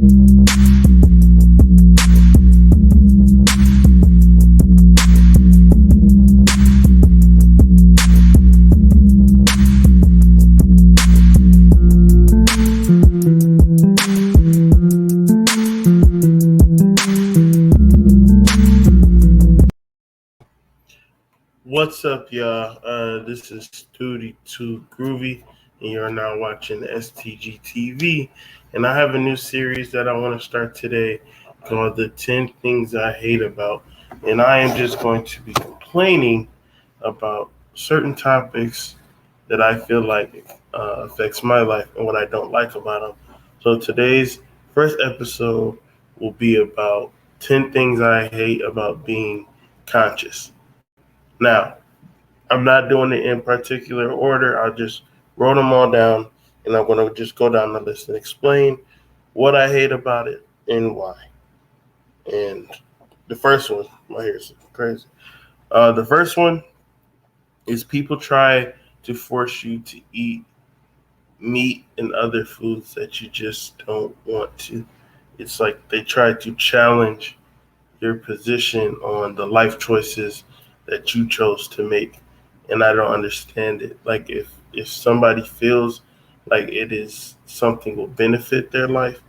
What's up, y'all? This is Studi 2 Groovy, and you're now watching STG TV. And I have a new series that I want to start today called The 10 Things I Hate About. And I am just going to be complaining about certain topics that I feel like affects my life and what I don't like about them. So today's first episode will be about 10 things I hate about being conscious. Now, I'm not doing it in particular order. I just wrote them all down, and I'm going to just go down the list and explain what I hate about it and why. And the first one, my hair's crazy. The first one is people try to force you to eat meat and other foods that you just don't want to. It's like they try to challenge your position on the life choices that you chose to make, and I don't understand it. Like if somebody feels like it is something will benefit their life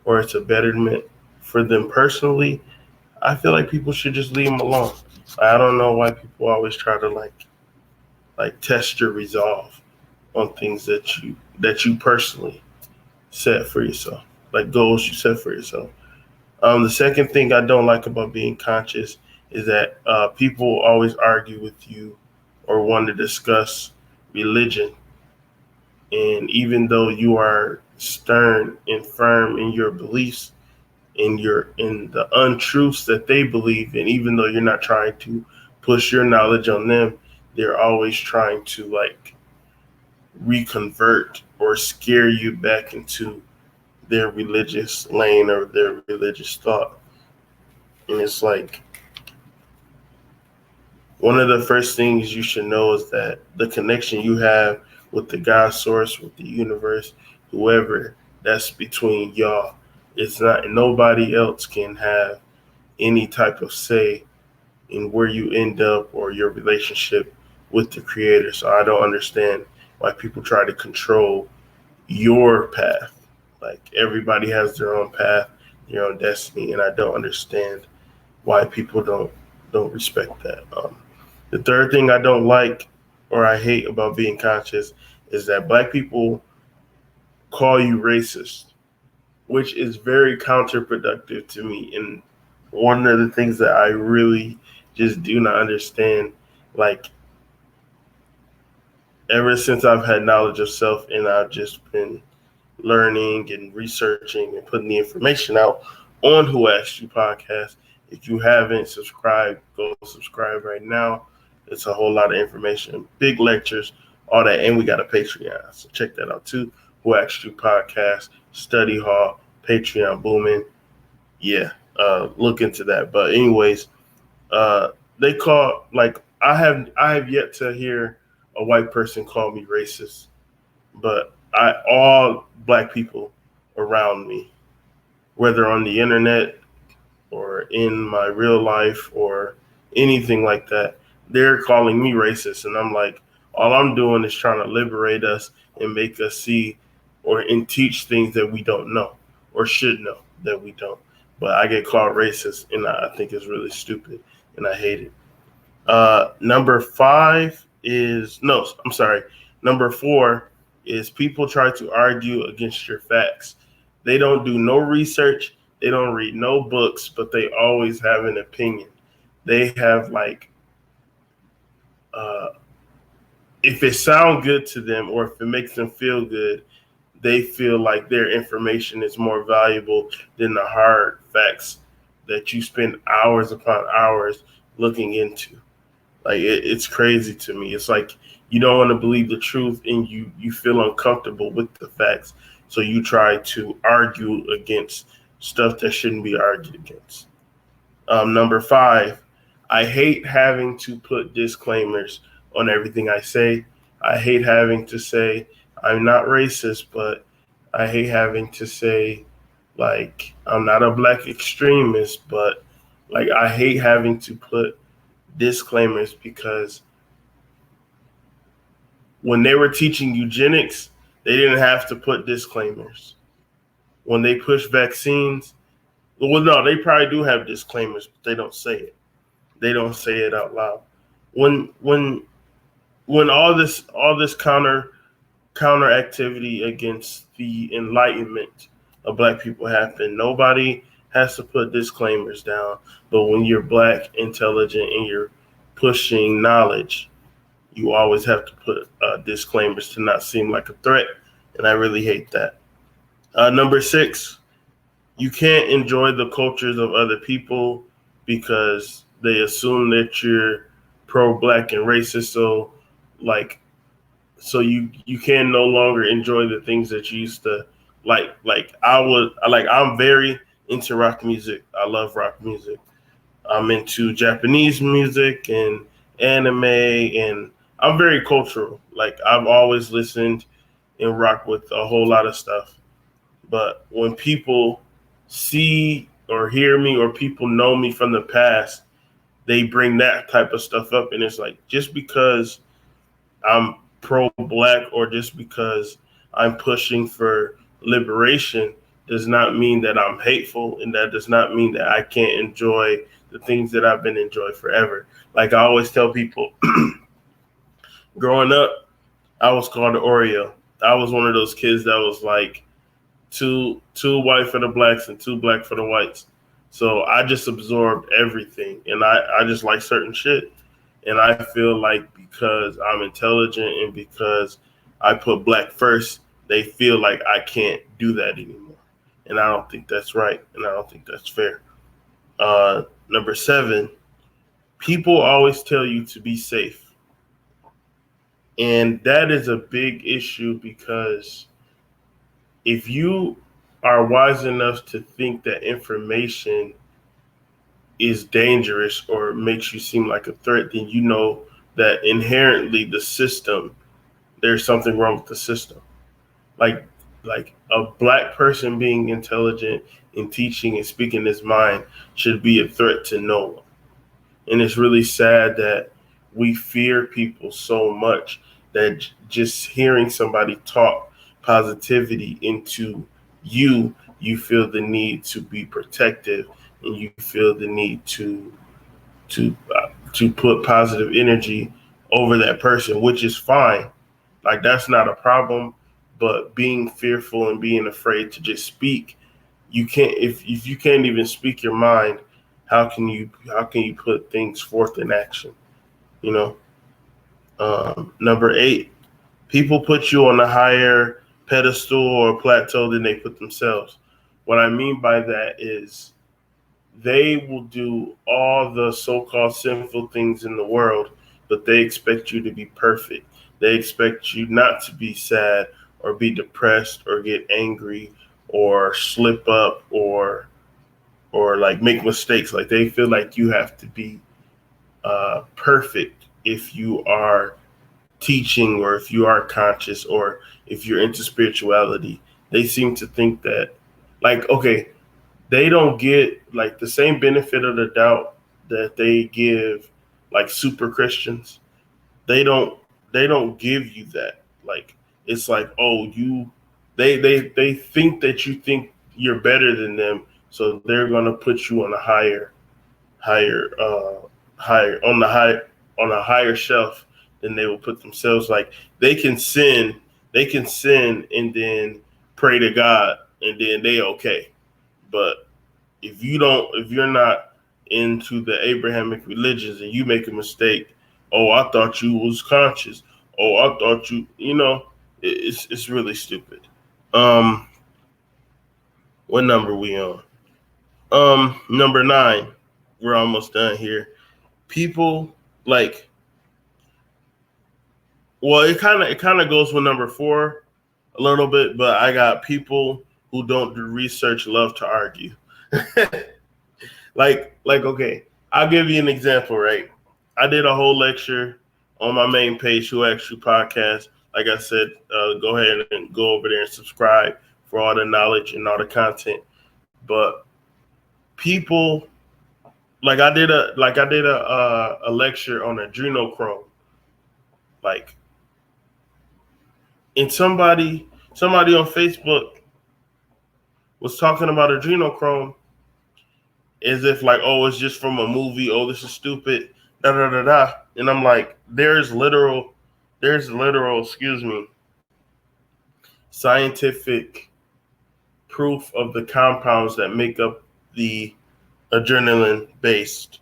or it's a betterment for them personally, I feel like people should just leave them alone. I don't know why people always try to like test your resolve on things that you personally set for yourself, like goals you set for yourself. The second thing I don't like about being conscious is that people always argue with you or want to discuss religion. And even though you are stern and firm in your beliefs, in the untruths that they believe in, even though you're not trying to push your knowledge on them, they're always trying to like reconvert or scare you back into their religious lane or their religious thought. And it's like one of the first things you should know is that the connection you have with the God source, with the universe, whoever, that's between y'all. It's not, nobody else can have any type of say in where you end up or your relationship with the creator. So I don't understand why people try to control your path. Like everybody has their own path, their own destiny, and I don't understand why people don't respect that. The third thing I don't like or I hate about being conscious is that black people call you racist, which is very counterproductive to me. And one of the things that I really just do not understand, like ever since I've had knowledge of self and I've just been learning and researching and putting the information out on Who Asked You podcast. If you haven't subscribed, go subscribe right now. It's a whole lot of information, big lectures, all that, and we got a Patreon. So check that out too. Who Asked You podcast, study hall, Patreon booming. Yeah, look into that. But anyways, they call like I have yet to hear a white person call me racist, but all black people around me, whether on the internet or in my real life or anything like that, they're calling me racist. And I'm like, all I'm doing is trying to liberate us and make us see or and teach things that we don't know or should know that we don't. But I get called racist, and I think it's really stupid, and I hate it. Number five is no, I'm sorry. Number four is people try to argue against your facts. They don't do no research. They don't read no books, but they always have an opinion. They have like, uh, if it sounds good to them or if it makes them feel good, they feel like their information is more valuable than the hard facts that you spend hours upon hours looking into. Like it's crazy to me. It's like you don't want to believe the truth and you feel uncomfortable with the facts. So you try to argue against stuff that shouldn't be argued against. Number five, I hate having to put disclaimers on everything I say. I hate having to say I'm not racist, but I hate having to say Like, I'm not a black extremist, but like I hate having to put disclaimers because when they were teaching eugenics, they didn't have to put disclaimers. When they push vaccines, well, no, they probably do have disclaimers, but they don't say it. They don't say it out loud. When when when all this counter activity against the enlightenment of black people happened, nobody has to put disclaimers down. But when you're black, intelligent, and you're pushing knowledge, you always have to put disclaimers to not seem like a threat. And I really hate that. Number six, you can't enjoy the cultures of other people because they assume that you're pro-black and racist. Like, so you can no longer enjoy the things that you used to like. I'm very into rock music. I love rock music. I'm into Japanese music and anime, and I'm very cultural. Like, I've always listened and rock with a whole lot of stuff. But when people see or hear me or people know me from the past, they bring that type of stuff up, and it's like, just because I'm pro black or just because I'm pushing for liberation does not mean that I'm hateful, and that does not mean that I can't enjoy the things that I've been enjoying forever. Like, I always tell people, growing up, I was called an Oreo. I was one of those kids that was like two white for the blacks and two black for the whites. So I just absorbed everything, and I just like certain shit. And I feel like because I'm intelligent and because I put black first, they feel like I can't do that anymore. And I don't think that's right. And I don't think that's fair. Number seven, people always tell you to be safe. And that is a big issue because if you are wise enough to think that information is dangerous or makes you seem like a threat, then you know that inherently there's something wrong with the system. Like like a black person being intelligent and teaching and speaking his mind should be a threat to no one. And it's really sad that we fear people so much that just hearing somebody talk positivity into you feel the need to be protective, and you feel the need to put positive energy over that person, which is fine. Like, that's not a problem. But being fearful and being afraid to just speak, you can't. If you can't even speak your mind, how can you put things forth in action? You know. Number eight, people put you on a higher pedestal or plateau than they put themselves. What I mean by that is they will do all the so-called sinful things in the world, but they expect you to be perfect. They expect you not to be sad or be depressed or get angry or slip up or like make mistakes. Like, they feel like you have to be perfect if you are teaching or if you are conscious or if you're into spirituality. They seem to think that, like, okay, they don't get like the same benefit of the doubt that they give like super Christians. They don't give you that. Like, it's like, oh, they think that you think you're better than them, so they're gonna put you on a higher higher on a higher shelf than they will put themselves. Like, they can sin and then pray to God, and then they okay. But if you're not into the Abrahamic religions and you make a mistake, oh, I thought you was conscious. Oh, I thought it's really stupid. Um, what number we on? Number nine. We're almost done here. People like, well, it kind of goes with number four a little bit, but I got people who don't do research love to argue. Okay, I'll give you an example, right? I did a whole lecture on my main page, Who Asked You Podcast. Like I said, go ahead and go over there and subscribe for all the knowledge and all the content. but people I did a lecture on adrenochrome, like, and somebody on Facebook was talking about adrenochrome as if like, oh, it's just from a movie. Oh, this is stupid. Da da da da. And I'm like, excuse me, scientific proof of the compounds that make up the adrenaline-based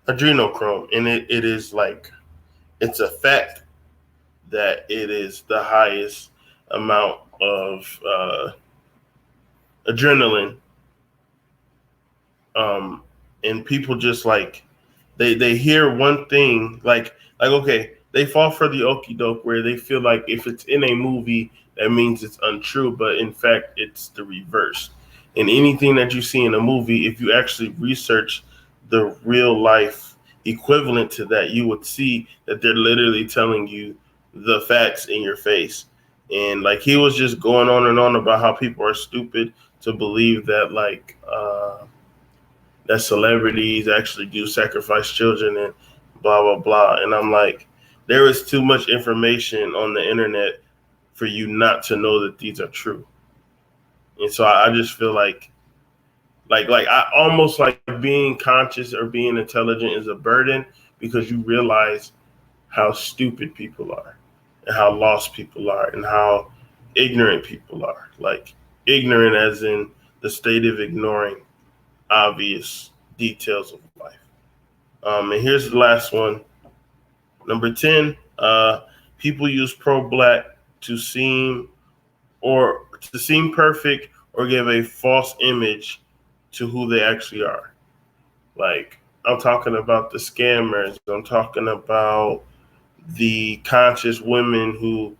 adrenochrome, and it is like, it's a fact that it is the highest amount of adrenaline, and people just like they hear one thing, like okay, they fall for the okie doke where they feel like if it's in a movie that means it's untrue, but in fact it's the reverse. And anything that you see in a movie, if you actually research the real life equivalent to that, you would see that they're literally telling you the facts in your face. And like, he was just going on and on about how people are stupid to believe that that celebrities actually do sacrifice children and blah blah blah. And I'm like, there is too much information on the internet for you not to know that these are true. And so I just feel like I almost like being conscious or being intelligent is a burden, because you realize how stupid people are and how lost people are and how ignorant people are. Like, ignorant as in the state of ignoring obvious details of life. And here's the last one. Number 10, people use pro-black to seem perfect or give a false image to who they actually are. Like, I'm talking about the scammers. I'm talking about the conscious women who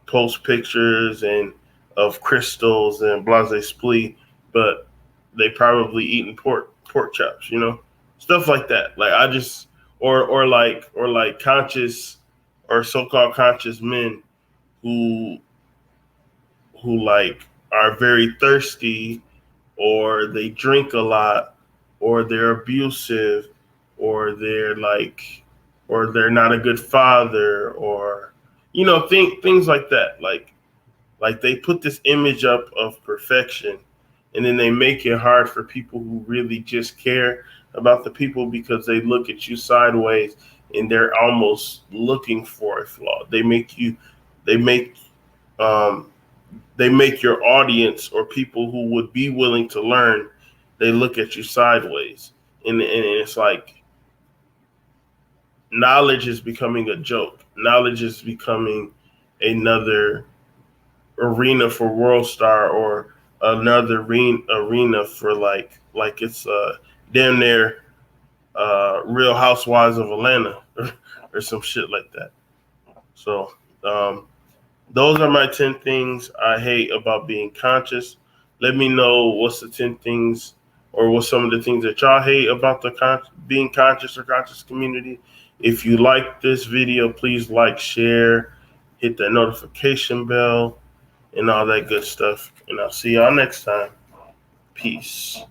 post pictures and of crystals and blase splee, but they probably eating pork chops, stuff like that. Like, I just or like conscious or so-called conscious men who like are very thirsty, or they drink a lot, or they're abusive, or they're not a good father, or things like that. Like they put this image up of perfection, and then they make it hard for people who really just care about the people, because they look at you sideways and they're almost looking for a flaw. They make your audience, or people who would be willing to learn, they look at you sideways. And it's like, knowledge is becoming a joke. Knowledge is becoming another arena for World Star, or another arena for like it's damn near Real Housewives of Atlanta or some shit like that. So those are my 10 things I hate about being conscious. Let me know what's the 10 things, or what's some of the things that y'all hate about the being conscious or conscious community. If you like this video, please like, share, hit that notification bell, and all that good stuff. And I'll see y'all next time. Peace.